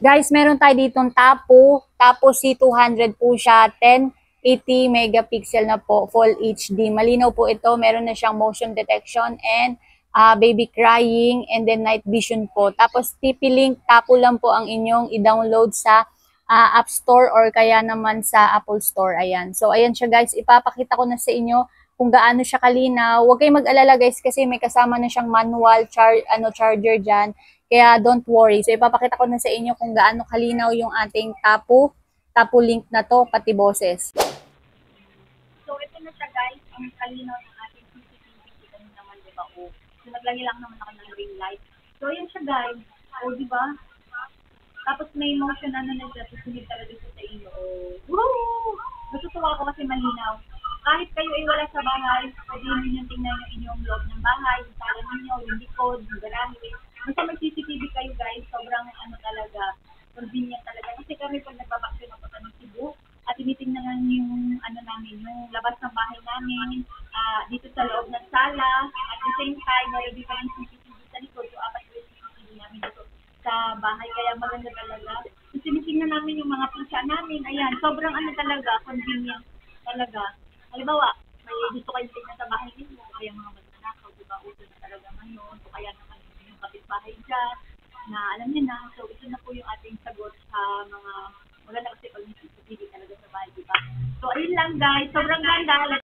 Guys, meron tayo ditong Tapo C200 po siya, 1080 megapixel na po, full HD. Malinaw po ito, meron na siyang motion detection and baby crying and then night vision po. Tapos TP-Link, Tapo lang po ang inyong i-download sa App Store or kaya naman sa Apple Store. Ayan. So ayan siya guys, ipapakita ko na sa inyo kung gaano siya kalinaw. Huwag kayong mag-alala guys kasi may kasama na siyang manual charger dyan. Kaya don't worry. So ipapakita ko na sa inyo kung gaano kalinaw yung ating Tapo Link na to, pati boses. So ito na siya guys, ang kalinaw ng ating CCTV. Kita nyo naman, di ba? O, so naglagay lang naman ako ng ring light. So yan siya guys. O, di ba? Tapos may motion na siya, susunod talaga siya sa inyo. O, woo! Natutuwa ako kasi malinaw. Kahit kayo ay wala sa bahay, pwede nyo tingnan yung inyong loob ng bahay, yung sala ninyo, yung likod, yung garahe. Basta may CCTV kayo guys, sobrang talaga, convenient talaga. Kasi kami pag nagbabaksin ako sa Cebu, at tinitingnan yung namin, yung labas ng bahay namin, dito sa loob ng sala, at the same time, meron din kami CCTV sa likod, so apat yung CCTV namin dito sa bahay, kaya maganda talaga. So, tinitingnan namin yung mga pizza namin, ayan, sobrang talaga, convenient talaga. Halimbawa, may gusto kayo tingnan sa bahay ninyo, kaya mga magnanakaw, diba, uso na talaga ngayon, o kaya naman yung kapitbahay dyan, na alam niyo na, so ito na po yung ating sagot sa mga maganda kasi pag may CCTV talaga sa bahay, diba? So ayun lang guys, sobrang ganda.